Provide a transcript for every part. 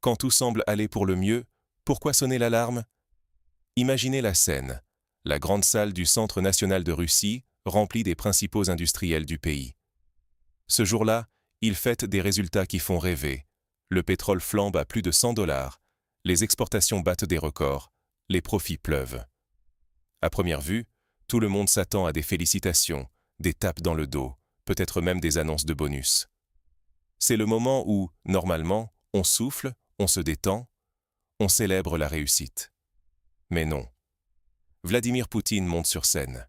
Quand tout semble aller pour le mieux, pourquoi sonner l'alarme? Imaginez la scène. La grande salle du Centre national de Russie, remplie des principaux industriels du pays. Ce jour-là, ils fêtent des résultats qui font rêver. Le pétrole flambe à plus de $100, les exportations battent des records, les profits pleuvent. À première vue, tout le monde s'attend à des félicitations, des tapes dans le dos, peut-être même des annonces de bonus. C'est le moment où, normalement, on souffle, on se détend, on célèbre la réussite. Mais non. Vladimir Poutine monte sur scène.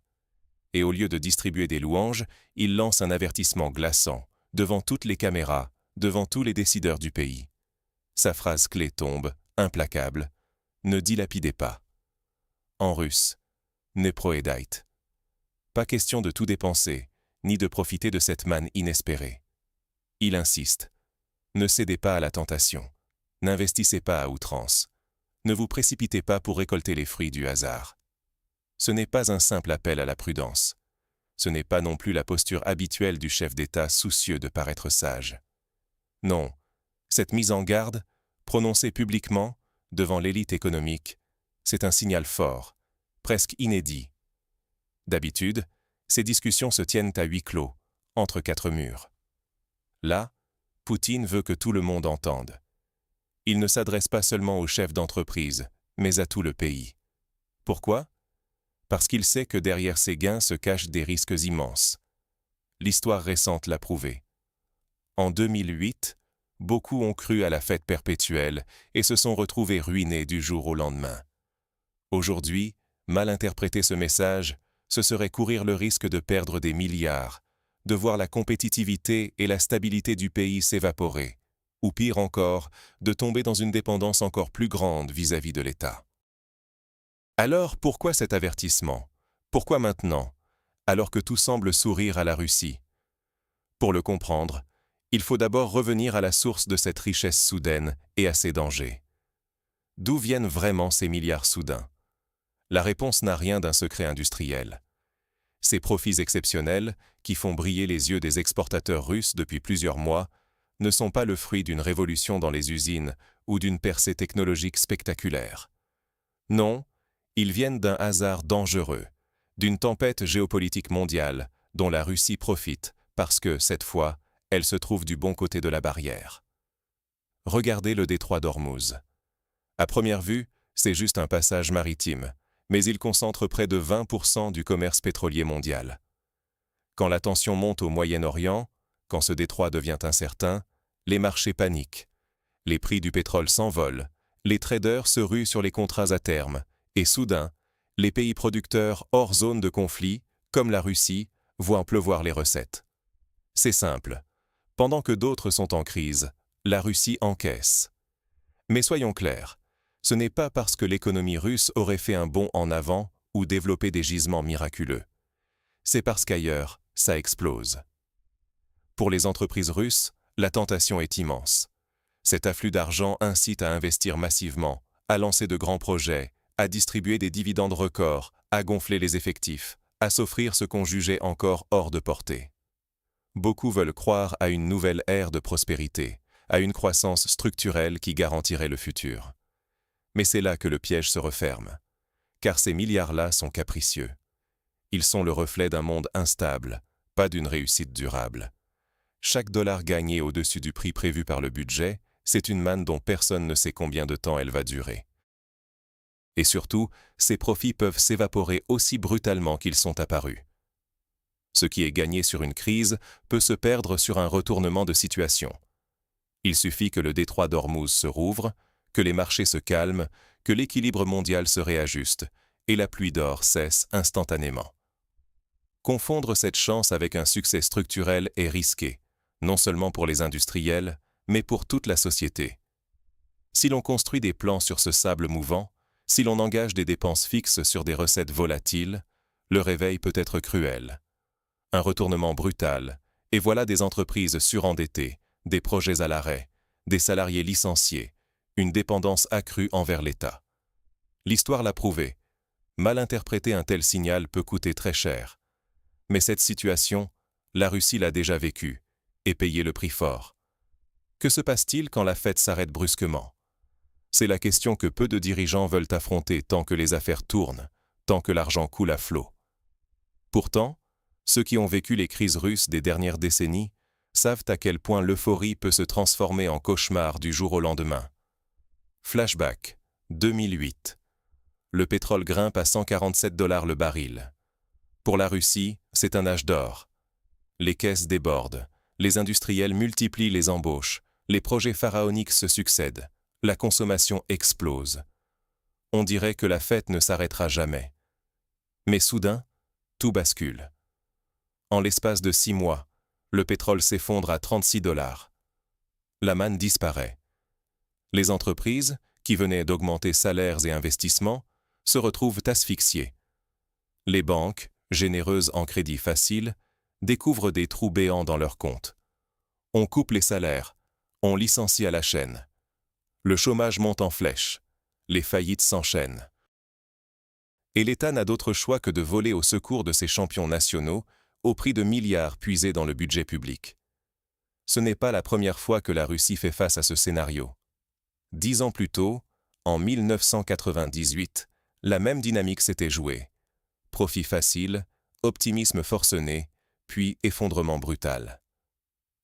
Et au lieu de distribuer des louanges, il lance un avertissement glaçant, devant toutes les caméras, devant tous les décideurs du pays. Sa phrase clé tombe, implacable. Ne dilapidez pas. En russe, ne proedait. Pas question de tout dépenser, ni de profiter de cette manne inespérée. Il insiste. Ne cédez pas à la tentation. N'investissez pas à outrance. Ne vous précipitez pas pour récolter les fruits du hasard. Ce n'est pas un simple appel à la prudence. Ce n'est pas non plus la posture habituelle du chef d'État soucieux de paraître sage. Non, cette mise en garde, prononcée publiquement, devant l'élite économique, c'est un signal fort, presque inédit. D'habitude, ces discussions se tiennent à huis clos, entre quatre murs. Là, Poutine veut que tout le monde entende. Il ne s'adresse pas seulement aux chefs d'entreprise, mais à tout le pays. Pourquoi? Parce qu'il sait que derrière ces gains se cachent des risques immenses. L'histoire récente l'a prouvé. En 2008, beaucoup ont cru à la fête perpétuelle et se sont retrouvés ruinés du jour au lendemain. Aujourd'hui, mal interpréter ce message, ce serait courir le risque de perdre des milliards, de voir la compétitivité et la stabilité du pays s'évaporer, ou pire encore, de tomber dans une dépendance encore plus grande vis-à-vis de l'État. Alors, pourquoi cet avertissement? Pourquoi maintenant, alors que tout semble sourire à la Russie? Pour le comprendre, il faut d'abord revenir à la source de cette richesse soudaine et à ses dangers. D'où viennent vraiment ces milliards soudains? La réponse n'a rien d'un secret industriel. Ces profits exceptionnels, qui font briller les yeux des exportateurs russes depuis plusieurs mois, ne sont pas le fruit d'une révolution dans les usines ou d'une percée technologique spectaculaire. Non, ils viennent d'un hasard dangereux, d'une tempête géopolitique mondiale dont la Russie profite parce que, cette fois, elle se trouve du bon côté de la barrière. Regardez le détroit d'Ormuz. À première vue, c'est juste un passage maritime, mais il concentre près de 20% du commerce pétrolier mondial. Quand la tension monte au Moyen-Orient, quand ce détroit devient incertain, les marchés paniquent. Les prix du pétrole s'envolent, les traders se ruent sur les contrats à terme, et soudain, les pays producteurs hors zone de conflit, comme la Russie, voient pleuvoir les recettes. C'est simple. Pendant que d'autres sont en crise, la Russie encaisse. Mais soyons clairs, ce n'est pas parce que l'économie russe aurait fait un bond en avant ou développé des gisements miraculeux. C'est parce qu'ailleurs, ça explose. Pour les entreprises russes, la tentation est immense. Cet afflux d'argent incite à investir massivement, à lancer de grands projets, à distribuer des dividendes records, à gonfler les effectifs, à s'offrir ce qu'on jugeait encore hors de portée. Beaucoup veulent croire à une nouvelle ère de prospérité, à une croissance structurelle qui garantirait le futur. Mais c'est là que le piège se referme, car ces milliards-là sont capricieux. Ils sont le reflet d'un monde instable, pas d'une réussite durable. Chaque dollar gagné au-dessus du prix prévu par le budget, c'est une manne dont personne ne sait combien de temps elle va durer. Et surtout, ces profits peuvent s'évaporer aussi brutalement qu'ils sont apparus. Ce qui est gagné sur une crise peut se perdre sur un retournement de situation. Il suffit que le détroit d'Ormuz se rouvre, que les marchés se calment, que l'équilibre mondial se réajuste, et la pluie d'or cesse instantanément. Confondre cette chance avec un succès structurel est risqué, non seulement pour les industriels, mais pour toute la société. Si l'on construit des plans sur ce sable mouvant, si l'on engage des dépenses fixes sur des recettes volatiles, le réveil peut être cruel. Un retournement brutal, et voilà des entreprises surendettées, des projets à l'arrêt, des salariés licenciés, une dépendance accrue envers l'État. L'histoire l'a prouvé. Mal interpréter un tel signal peut coûter très cher. Mais cette situation, la Russie l'a déjà vécue, et payé le prix fort. Que se passe-t-il quand la fête s'arrête brusquement? C'est la question que peu de dirigeants veulent affronter tant que les affaires tournent, tant que l'argent coule à flot. Pourtant, ceux qui ont vécu les crises russes des dernières décennies savent à quel point l'euphorie peut se transformer en cauchemar du jour au lendemain. Flashback, 2008. Le pétrole grimpe à 147 $ le baril. Pour la Russie, c'est un âge d'or. Les caisses débordent, les industriels multiplient les embauches, les projets pharaoniques se succèdent, la consommation explose. On dirait que la fête ne s'arrêtera jamais. Mais soudain, tout bascule. En l'espace de 6 mois, le pétrole s'effondre à 36 $. La manne disparaît. Les entreprises, qui venaient d'augmenter salaires et investissements, se retrouvent asphyxiées. Les banques, généreuses en crédit facile, découvrent des trous béants dans leurs comptes. On coupe les salaires, on licencie à la chaîne. Le chômage monte en flèche, les faillites s'enchaînent. Et l'État n'a d'autre choix que de voler au secours de ses champions nationaux au prix de milliards puisés dans le budget public. Ce n'est pas la première fois que la Russie fait face à ce scénario. 10 ans plus tôt, en 1998, la même dynamique s'était jouée. Profit facile, optimisme forcené, puis effondrement brutal.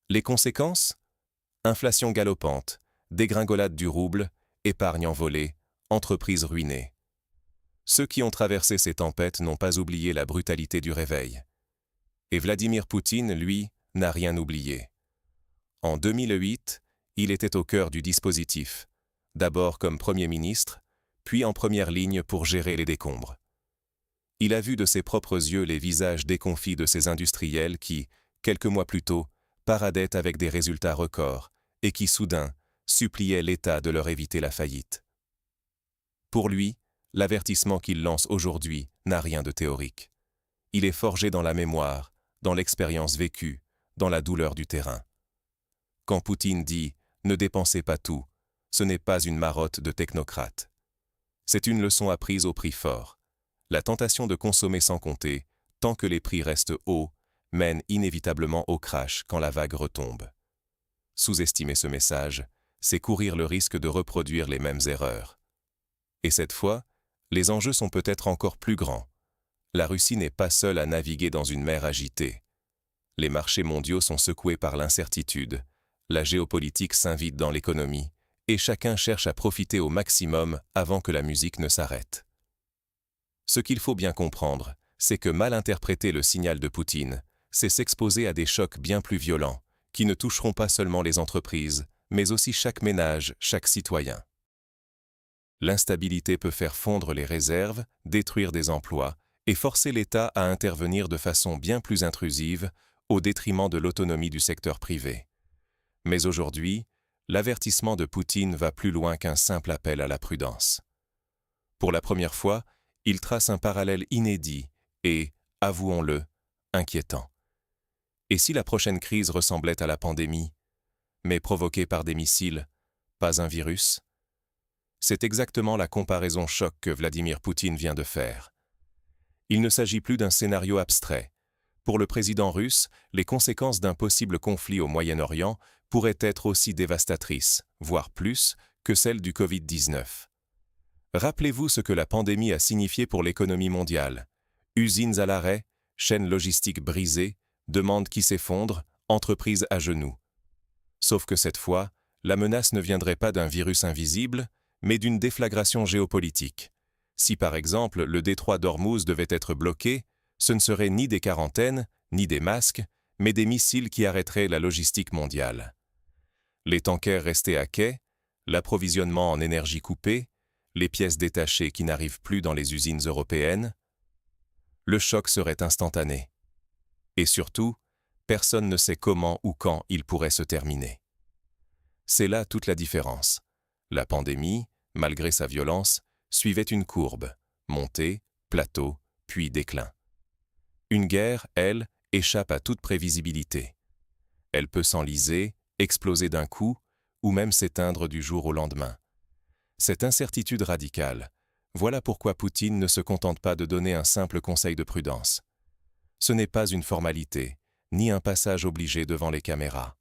Les conséquences ? Inflation galopante, dégringolade du rouble, épargne envolée, entreprises ruinées. Ceux qui ont traversé ces tempêtes n'ont pas oublié la brutalité du réveil. Et Vladimir Poutine, lui, n'a rien oublié. En 2008, il était au cœur du dispositif, d'abord comme Premier ministre, puis en première ligne pour gérer les décombres. Il a vu de ses propres yeux les visages déconfits de ces industriels qui, quelques mois plus tôt, paradaient avec des résultats records et qui, soudain, suppliaient l'État de leur éviter la faillite. Pour lui, l'avertissement qu'il lance aujourd'hui n'a rien de théorique. Il est forgé dans la mémoire, dans l'expérience vécue, dans la douleur du terrain. Quand Poutine dit « ne dépensez pas tout », ce n'est pas une marotte de technocrate. C'est une leçon apprise au prix fort. La tentation de consommer sans compter, tant que les prix restent hauts, mène inévitablement au crash quand la vague retombe. Sous-estimer ce message, c'est courir le risque de reproduire les mêmes erreurs. Et cette fois, les enjeux sont peut-être encore plus grands. La Russie n'est pas seule à naviguer dans une mer agitée. Les marchés mondiaux sont secoués par l'incertitude, la géopolitique s'invite dans l'économie, et chacun cherche à profiter au maximum avant que la musique ne s'arrête. Ce qu'il faut bien comprendre, c'est que mal interpréter le signal de Poutine, c'est s'exposer à des chocs bien plus violents, qui ne toucheront pas seulement les entreprises, mais aussi chaque ménage, chaque citoyen. L'instabilité peut faire fondre les réserves, détruire des emplois et forcer l'État à intervenir de façon bien plus intrusive au détriment de l'autonomie du secteur privé. Mais aujourd'hui, l'avertissement de Poutine va plus loin qu'un simple appel à la prudence. Pour la première fois, il trace un parallèle inédit et, avouons-le, inquiétant. Et si la prochaine crise ressemblait à la pandémie, mais provoquée par des missiles, pas un virus ? C'est exactement la comparaison choc que Vladimir Poutine vient de faire. Il ne s'agit plus d'un scénario abstrait. Pour le président russe, les conséquences d'un possible conflit au Moyen-Orient pourraient être aussi dévastatrices, voire plus, que celles du Covid-19. Rappelez-vous ce que la pandémie a signifié pour l'économie mondiale. Usines à l'arrêt, chaînes logistiques brisées, demandes qui s'effondrent, entreprises à genoux. Sauf que cette fois, la menace ne viendrait pas d'un virus invisible, mais d'une déflagration géopolitique. Si par exemple le détroit d'Ormuz devait être bloqué, ce ne seraient ni des quarantaines, ni des masques, mais des missiles qui arrêteraient la logistique mondiale. Les tankers restés à quai, l'approvisionnement en énergie coupé, les pièces détachées qui n'arrivent plus dans les usines européennes, le choc serait instantané. Et surtout, personne ne sait comment ou quand il pourrait se terminer. C'est là toute la différence. La pandémie, malgré sa violence, suivait une courbe, montée, plateau, puis déclin. Une guerre, elle, échappe à toute prévisibilité. Elle peut s'enliser, exploser d'un coup, ou même s'éteindre du jour au lendemain. Cette incertitude radicale, voilà pourquoi Poutine ne se contente pas de donner un simple conseil de prudence. Ce n'est pas une formalité, ni un passage obligé devant les caméras.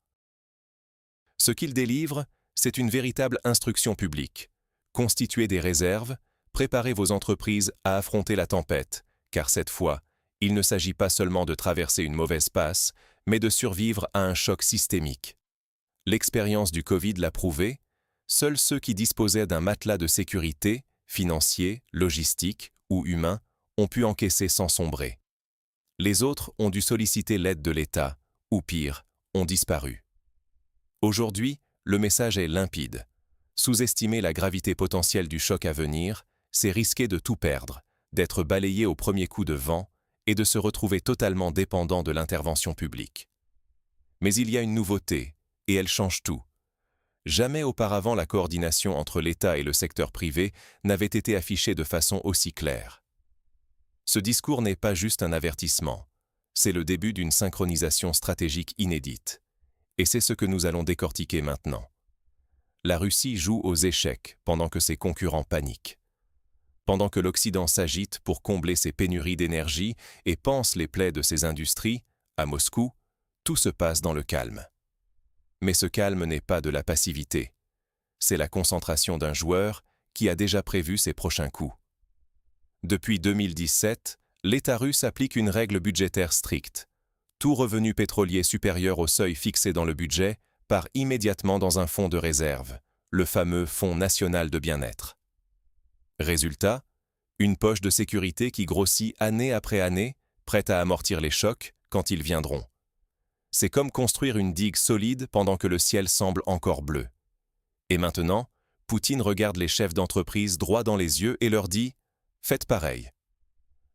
Ce qu'il délivre, c'est une véritable instruction publique, Constituez des réserves, préparez vos entreprises à affronter la tempête, car cette fois, il ne s'agit pas seulement de traverser une mauvaise passe, mais de survivre à un choc systémique. L'expérience du Covid l'a prouvé, seuls ceux qui disposaient d'un matelas de sécurité, financier, logistique ou humain, ont pu encaisser sans sombrer. Les autres ont dû solliciter l'aide de l'État, ou pire, ont disparu. Aujourd'hui, le message est limpide. Sous-estimer la gravité potentielle du choc à venir, c'est risquer de tout perdre, d'être balayé au premier coup de vent et de se retrouver totalement dépendant de l'intervention publique. Mais il y a une nouveauté, et elle change tout. Jamais auparavant la coordination entre l'État et le secteur privé n'avait été affichée de façon aussi claire. Ce discours n'est pas juste un avertissement, c'est le début d'une synchronisation stratégique inédite. Et c'est ce que nous allons décortiquer maintenant. La Russie joue aux échecs pendant que ses concurrents paniquent. Pendant que l'Occident s'agite pour combler ses pénuries d'énergie et panse les plaies de ses industries, à Moscou, tout se passe dans le calme. Mais ce calme n'est pas de la passivité. C'est la concentration d'un joueur qui a déjà prévu ses prochains coups. Depuis 2017, l'État russe applique une règle budgétaire stricte. Tout revenu pétrolier supérieur au seuil fixé dans le budget part immédiatement dans un fonds de réserve, le fameux Fonds national de bien-être. Résultat, une poche de sécurité qui grossit année après année, prête à amortir les chocs quand ils viendront. C'est comme construire une digue solide pendant que le ciel semble encore bleu. Et maintenant, Poutine regarde les chefs d'entreprise droit dans les yeux et leur dit « Faites pareil.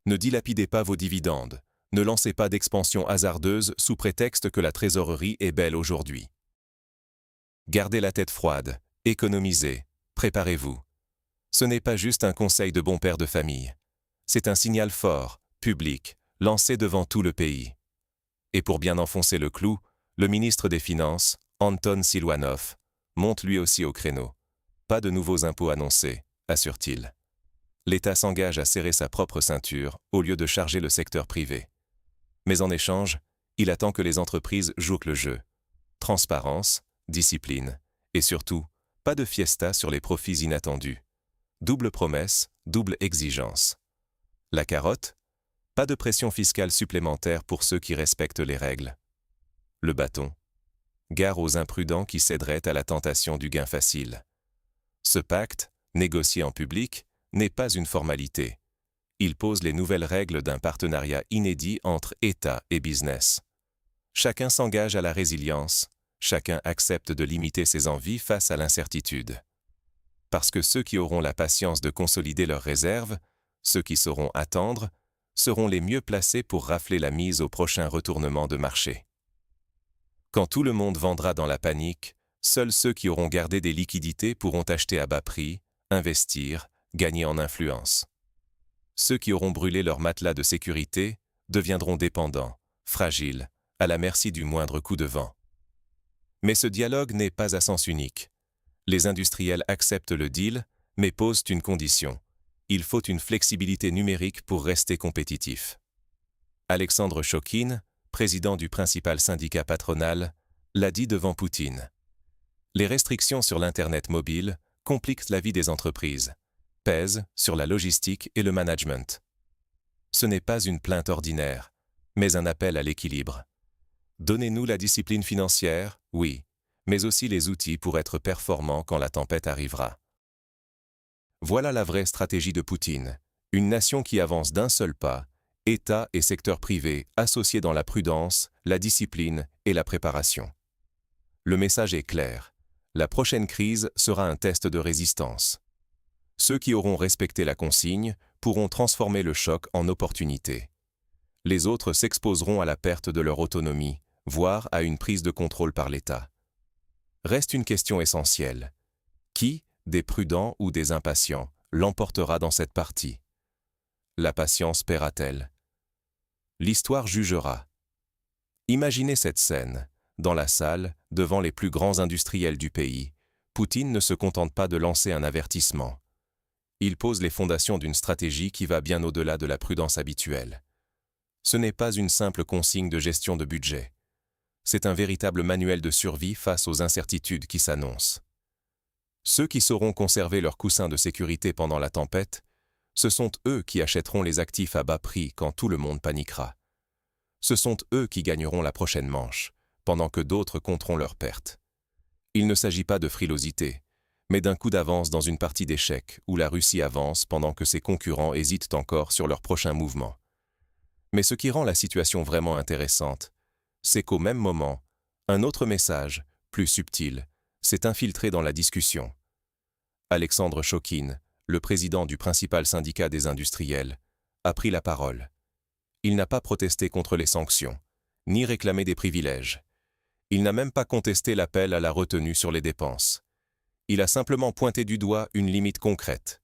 Ne dilapidez pas vos dividendes. Ne lancez pas d'expansion hasardeuse sous prétexte que la trésorerie est belle aujourd'hui. Gardez la tête froide, économisez, préparez-vous. Ce n'est pas juste un conseil de bon père de famille. C'est un signal fort, public, lancé devant tout le pays. Et pour bien enfoncer le clou, le ministre des Finances, Anton Siluanov, monte lui aussi au créneau. Pas de nouveaux impôts annoncés, assure-t-il. L'État s'engage à serrer sa propre ceinture au lieu de charger le secteur privé. Mais en échange, il attend que les entreprises jouent le jeu. Transparence, discipline, et surtout, pas de fiesta sur les profits inattendus. Double promesse, double exigence. La carotte, pas de pression fiscale supplémentaire pour ceux qui respectent les règles. Le bâton, gare aux imprudents qui céderaient à la tentation du gain facile. Ce pacte, négocié en public, n'est pas une formalité. Il pose les nouvelles règles d'un partenariat inédit entre État et business. Chacun s'engage à la résilience, chacun accepte de limiter ses envies face à l'incertitude. Parce que ceux qui auront la patience de consolider leurs réserves, ceux qui sauront attendre, seront les mieux placés pour rafler la mise au prochain retournement de marché. Quand tout le monde vendra dans la panique, seuls ceux qui auront gardé des liquidités pourront acheter à bas prix, investir, gagner en influence. Ceux qui auront brûlé leur matelas de sécurité deviendront dépendants, fragiles, à la merci du moindre coup de vent. Mais ce dialogue n'est pas à sens unique. Les industriels acceptent le deal, mais posent une condition. Il faut une flexibilité numérique pour rester compétitif. Alexandre Chokhin, président du principal syndicat patronal, l'a dit devant Poutine. Les restrictions sur l'Internet mobile compliquent la vie des entreprises, pèsent sur la logistique et le management. Ce n'est pas une plainte ordinaire, mais un appel à l'équilibre. Donnez-nous la discipline financière, oui, mais aussi les outils pour être performants quand la tempête arrivera. Voilà la vraie stratégie de Poutine, une nation qui avance d'un seul pas, État et secteur privé associés dans la prudence, la discipline et la préparation. Le message est clair, la prochaine crise sera un test de résistance. Ceux qui auront respecté la consigne pourront transformer le choc en opportunité. Les autres s'exposeront à la perte de leur autonomie, voire à une prise de contrôle par l'État. Reste une question essentielle. Qui, des prudents ou des impatients, l'emportera dans cette partie? La patience paiera-t-elle? L'histoire jugera. Imaginez cette scène. Dans la salle, devant les plus grands industriels du pays, Poutine ne se contente pas de lancer un avertissement. Il pose les fondations d'une stratégie qui va bien au-delà de la prudence habituelle. Ce n'est pas une simple consigne de gestion de budget. C'est un véritable manuel de survie face aux incertitudes qui s'annoncent. Ceux qui sauront conserver leur coussin de sécurité pendant la tempête, ce sont eux qui achèteront les actifs à bas prix quand tout le monde paniquera. Ce sont eux qui gagneront la prochaine manche, pendant que d'autres compteront leurs pertes. Il ne s'agit pas de frilosité, mais d'un coup d'avance dans une partie d'échecs où la Russie avance pendant que ses concurrents hésitent encore sur leur prochain mouvement. Mais ce qui rend la situation vraiment intéressante, c'est qu'au même moment, un autre message, plus subtil, s'est infiltré dans la discussion. Alexandre Chokhin, le président du principal syndicat des industriels, a pris la parole. Il n'a pas protesté contre les sanctions, ni réclamé des privilèges. Il n'a même pas contesté l'appel à la retenue sur les dépenses. Il a simplement pointé du doigt une limite concrète,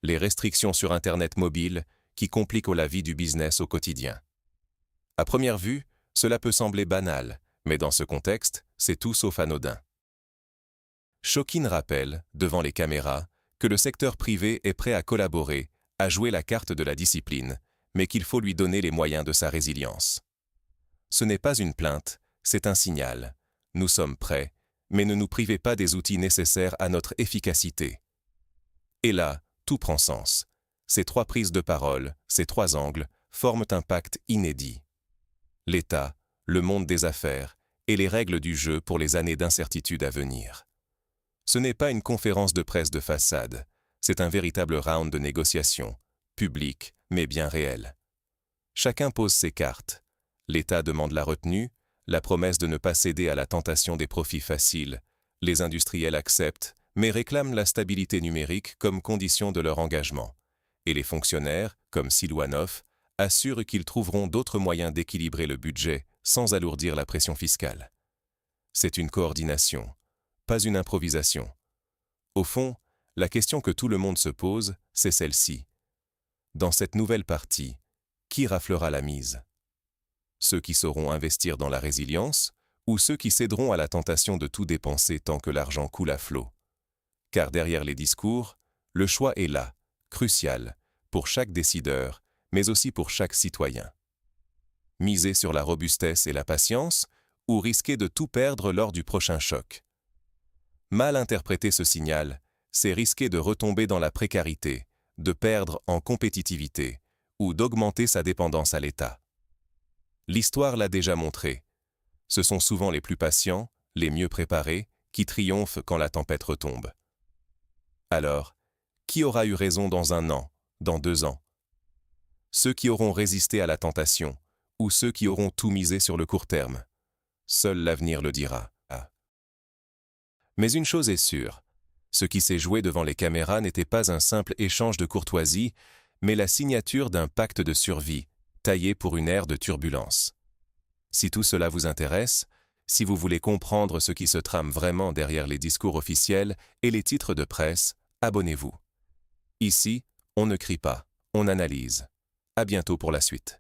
les restrictions sur Internet mobile qui compliquent la vie du business au quotidien. À première vue, cela peut sembler banal, mais dans ce contexte, c'est tout sauf anodin. Chokhin rappelle, devant les caméras, que le secteur privé est prêt à collaborer, à jouer la carte de la discipline, mais qu'il faut lui donner les moyens de sa résilience. Ce n'est pas une plainte, c'est un signal. Nous sommes prêts, mais ne nous privez pas des outils nécessaires à notre efficacité. Et là, tout prend sens. Ces trois prises de parole, ces trois angles, forment un pacte inédit. L'État, le monde des affaires et les règles du jeu pour les années d'incertitude à venir. Ce n'est pas une conférence de presse de façade, c'est un véritable round de négociation, public, mais bien réel. Chacun pose ses cartes. L'État demande la retenue, la promesse de ne pas céder à la tentation des profits faciles. Les industriels acceptent, mais réclament la stabilité numérique comme condition de leur engagement. Et les fonctionnaires, comme Silouanov, assurent qu'ils trouveront d'autres moyens d'équilibrer le budget sans alourdir la pression fiscale. C'est une coordination, pas une improvisation. Au fond, la question que tout le monde se pose, c'est celle-ci. Dans cette nouvelle partie, qui raflera la mise? Ceux qui sauront investir dans la résilience ou ceux qui céderont à la tentation de tout dépenser tant que l'argent coule à flot? Car derrière les discours, le choix est là, crucial, pour chaque décideur, mais aussi pour chaque citoyen. Miser sur la robustesse et la patience ou risquer de tout perdre lors du prochain choc? Mal interpréter ce signal, c'est risquer de retomber dans la précarité, de perdre en compétitivité ou d'augmenter sa dépendance à l'État. L'histoire l'a déjà montré. Ce sont souvent les plus patients, les mieux préparés, qui triomphent quand la tempête retombe. Alors, qui aura eu raison dans 1 an, dans 2 ans? Ceux qui auront résisté à la tentation, ou ceux qui auront tout misé sur le court terme? Seul l'avenir le dira. Mais une chose est sûre, ce qui s'est joué devant les caméras n'était pas un simple échange de courtoisie, mais la signature d'un pacte de survie, taillé pour une ère de turbulence. Si tout cela vous intéresse, si vous voulez comprendre ce qui se trame vraiment derrière les discours officiels et les titres de presse, abonnez-vous. Ici, on ne crie pas, on analyse. À bientôt pour la suite.